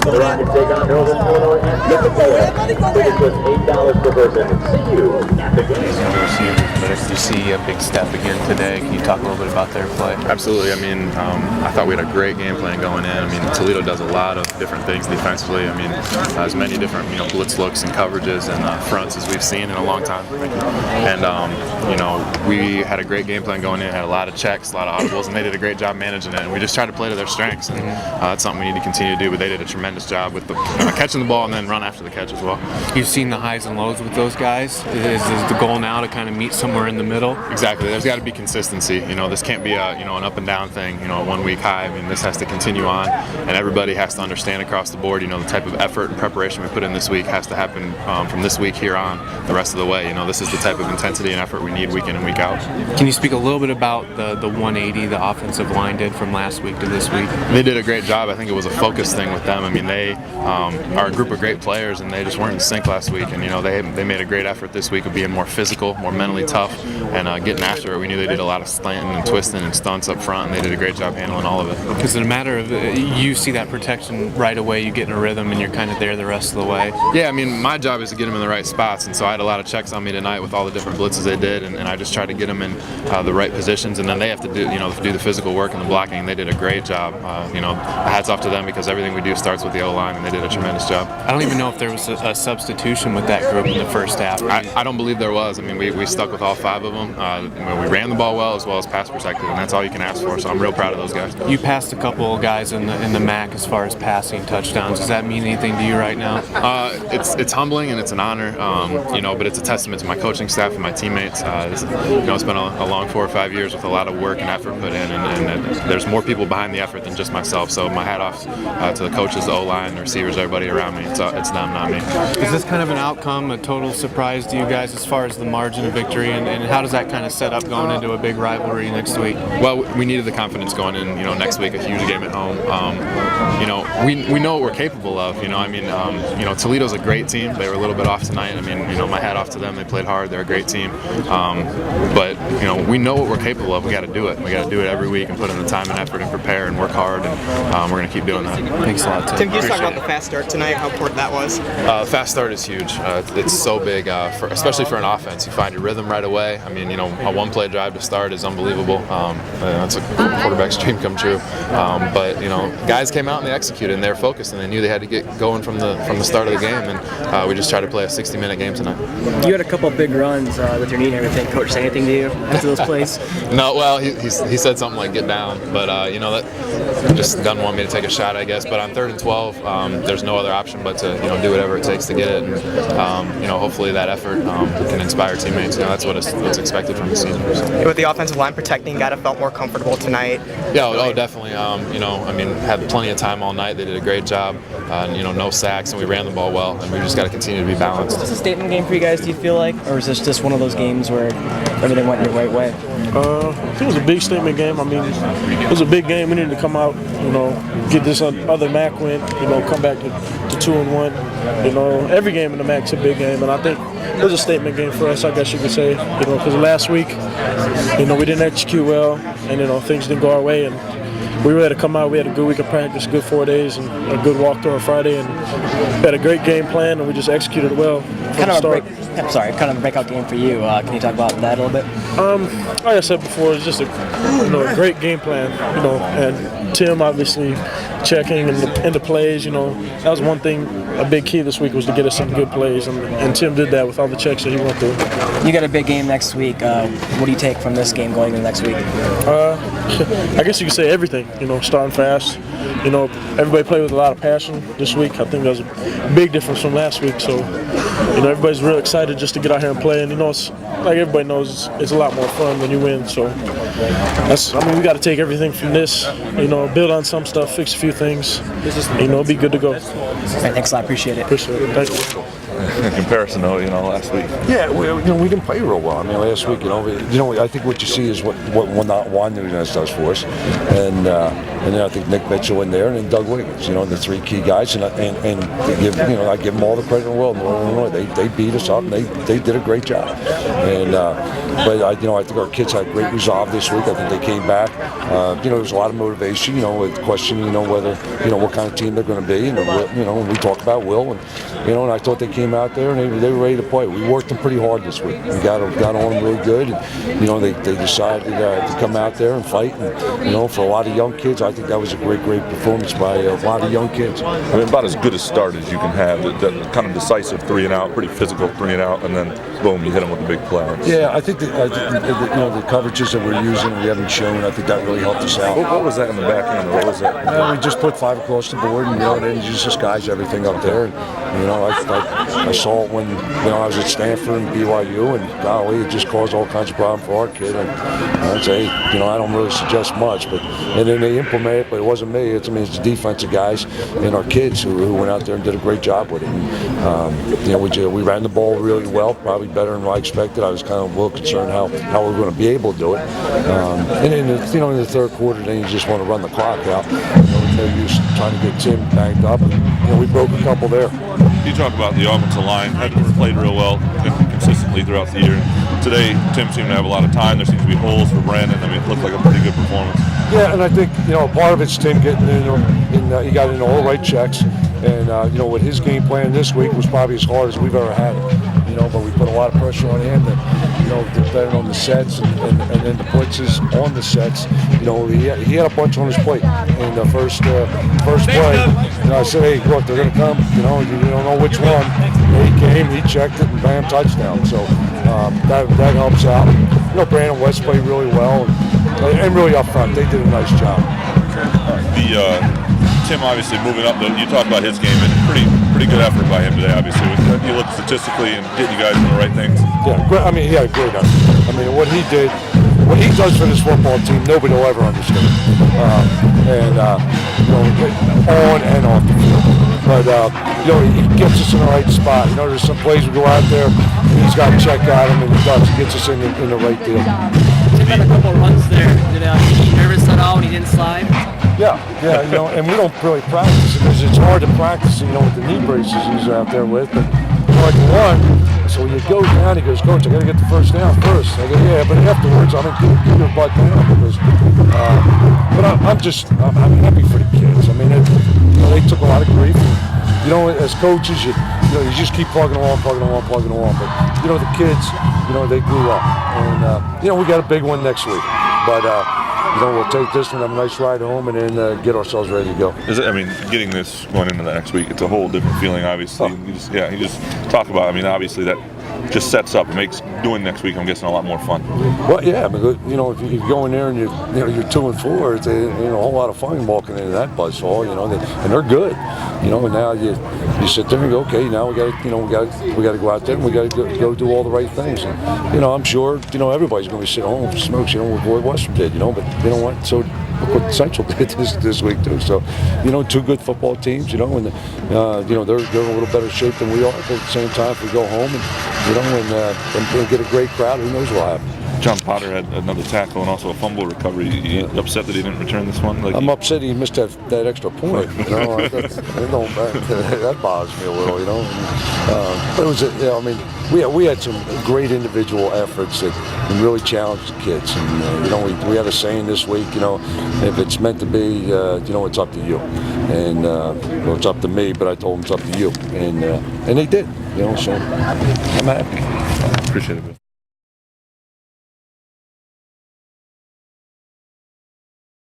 The Rockets take on Northern Illinois at Toledo. Tickets just $8 per person. See you at the game. But if you see a big step again today, can you talk a little bit about their play? Absolutely. I mean, I thought we had a great game plan going in. I mean, Toledo does a lot of different things defensively. I mean, as many different blitz looks and coverages and fronts as we've seen in a long time. And we had a great game plan going in. Had a lot of checks, a lot of audibles, and they did a great job managing it. And we just tried to play to their strengths. And that's something we need to continue to do. But they did a tremendous job with the catching the ball and then run after the catch as well. You've seen the highs and lows with those guys. Is the goal now to kind of meet somewhere in the middle? Exactly. There's got to be consistency. This can't be an up and down thing. A 1 week high. I mean, this has to continue on, and everybody has to understand across the board. The type of effort and preparation we put in this week has to happen from this week here on the rest of the way. This is the type of intensity and effort we need week in and week out. Can you speak a little bit about the 180 the offensive line did from last week to this week? They did a great job. I think it was a focus thing with them. I mean, they are a group of great players, and they just weren't in sync last week. And they made a great effort this week of being more physical, more mentally tough, and getting after it. We knew they did a lot of slanting and twisting and stunts up front, and they did a great job handling all of it. Is it a matter of you see that protection right away, you get in a rhythm, and you're kind of there the rest of the way? Yeah, I mean, my job is to get them in the right spots, and so I had a lot of checks on me tonight with all the different blitzes they did, and I just tried to get them in the right positions, and then they have to do the physical work and the blocking, and they did a great job. Hats off to them, because everything we do starts with the O-line, and they did a tremendous job. I don't even know if there was a substitution with that group in the first half. I don't believe there was. I mean, we stuck with all 5 of them. We ran the ball well as pass protected, and that's all you can ask for, so I'm real proud of those guys. You passed a couple of guys in the MAC as far as passing touchdowns. Does that mean anything to you right now? It's humbling and it's an honor, but it's a testament to my coaching staff and my teammates. It's been a long 4 or 5 years with a lot of work and effort put in, and there's more people behind the effort than just myself, so my hat off to the coaches, the O-line, the receivers, everybody around me. It's them, not me. Is this kind of an outcome, a total surprise to you guys as far as the margin of victory, and how does that kind of set up going into a big rivalry next week? Well, we needed the confidence going in, next week, a huge game at home. We know what we're capable of, Toledo's a great team. They were a little bit off tonight. I mean, my hat off to them. They played hard. They're a great team. But we know what we're capable of. We got to do it. We got to do it every week and put in the time and effort and prepare and work hard, and we're going to keep doing that. Thanks a lot, Tim. Tim, can you just talk about the fast start tonight, how important that was? Fast start is huge. It's so big, especially for an offense. You find your rhythm right away. I mean, a one-play drive to start is unbelievable. That's a quarterback's dream come true. But guys came out and they executed, and they were focused, and they knew they had to get going from the start of the game, and we just tried to play a 60-minute game tonight. You had a couple big runs with your knee and everything. Coach say anything to you after those plays? No, well, he said something like get down, but that just doesn't want me to take a shot, I guess. But on 3rd and 12, there's no other option but to do whatever it takes to get it, and hopefully that effort can inspire teammates. That's what's expected from the season. With the offensive line protecting, you gotta felt more comfortable tonight. Yeah, definitely. Had plenty of time all night. They did a great job. No sacks, and we ran the ball well, and we just got to continue to be balanced. Is this a statement game for you guys, do you feel like, or is this just one of those games where everything went your right way? I think it was a big statement game. I mean, it was a big game. We needed to come out, get this other MAC win, come back to 2-1. Every game in the MAC's a big game, and I think it was a statement game for us, I guess you could say, because last week, we didn't execute well, and things didn't go our way, and we were able to come out. We had a good week of practice, good 4 days, and a good walkthrough on Friday, and we had a great game plan, and we just executed it well from the start. Kind of a breakout game for you. Can you talk about that a little bit? Like I said before, it's just a great game plan, and Tim obviously checking and the plays. That was one thing, a big key this week was to get us some good plays, and Tim did that with all the checks that he went through. You got a big game next week. What do you take from this game going into next week? I guess you could say everything. Starting fast. Everybody played with a lot of passion this week. I think that was a big difference from last week. So, everybody's real excited just to get out here and play. And it's like everybody knows, it's a lot more fun when you win. So, we got to take everything from this. Build on some stuff, fix a few things. Be good to go. All right, thanks a lot. Appreciate it. Appreciate it. Thank you. In comparison, though, last week. Yeah, we didn't play real well. Last week, I think what you see is what Juan-Nunez does for us, and then I think Nick Mitchell in there, and then Doug Wiggins. The 3 key guys, and I give them all the credit in the world. They beat us up, and they did a great job. And but I think our kids had great resolve this week. I think they came back. there was a lot of motivation, with questioning, whether, what kind of team they're going to be, and we talked about Will, and I thought they came out there and they were ready to play. We worked them pretty hard this week. We got on them really good, and they decided to come out there and fight. And for a lot of young kids, I think that was a great performance by a lot of young kids. I mean, about as good a start as you can have. That kind of decisive 3 and out, pretty physical 3 and out, and then boom, you hit them with the big play. Yeah, I think the coverages that we're using, we haven't shown. I think that really helped us out. What was that in the back end? What was that? We just put 5 across the board, and then just disguise everything up there. And, I saw it when I was at Stanford and BYU, and golly, it just caused all kinds of problems for our kid. And I'd say, I don't really suggest much, and then they implement it, but it wasn't me. It's the defensive guys and our kids who went out there and did a great job with it. And, we ran the ball really well, probably better than I expected. I was kind of a little concerned how we were going to be able to do it. And in the third quarter, then you just want to run the clock out. They're just trying to get Tim banged up, and we broke a couple there. You talk about the offensive line hadn't played real well consistently throughout the year. Today, Tim seemed to have a lot of time. There seems to be holes for Brandon. I mean, it looked like a pretty good performance. Yeah, and I think part of it's Tim getting he got in all the right checks, and with his game plan this week was probably as hard as we've ever had it. But we put a lot of pressure on him. Depending on the sets and then the blitzes on the sets. He had a bunch on his plate in the first play. I said, hey, look, they're going to come. You don't know which one. He came, he checked it, and bam, touchdown. So that helps out. Brandon West played really well, and really up front, they did a nice job. Tim obviously moving up. You talk about his game, and pretty good effort by him today. Obviously, he looked statistically and getting you guys in the right things. Yeah, he had a great effort. What he did, what he does for this football team, nobody will ever understand. On and off the field. But he gets us in the right spot. There's some plays we go out there, and he's got to check at him, and he gets us in the right deal. Tim had a couple runs there. Did he nervous at all when he didn't slide? Yeah, and we don't really practice it because it's hard to practice, with the knee braces he's out there with. But like one, so when you go down, he goes, Coach, I got to get the first down first. I go, yeah, but afterwards, I'm going to keep your butt down because. But I'm happy for the kids. They took a lot of grief. As coaches, you just keep plugging along. But the kids, they grew up, and we got a big one next week. But we'll take this one, have a nice ride home, and then get ourselves ready to go. Getting this going into the next week, it's a whole different feeling, obviously. You just talk about, obviously that just sets up, makes doing next week, I'm guessing, a lot more fun. Well, yeah, if you go in there and you're 2-4, it's a whole lot of fun walking into that buzzsaw, and they're good. And now you sit there and go, okay, now we got to go out there and we got to go do all the right things. And I'm sure everybody's going to be sitting home with smokes, what Boyd Western did, but you know what? So look what Central did this week too. So 2 good football teams, and they're in a little better shape than we are. But at the same time, if we go home and get a great crowd, who knows what'll happen. John Potter had another tackle and also a fumble recovery. You upset that he didn't return this one? I'm upset he missed that extra point. That bothers me a little, But it was, we had some great individual efforts that really challenged the kids. And we had a saying this week, if it's meant to be, it's up to you. And it's up to me, but I told them it's up to you. And they did, so I'm happy. Appreciate it.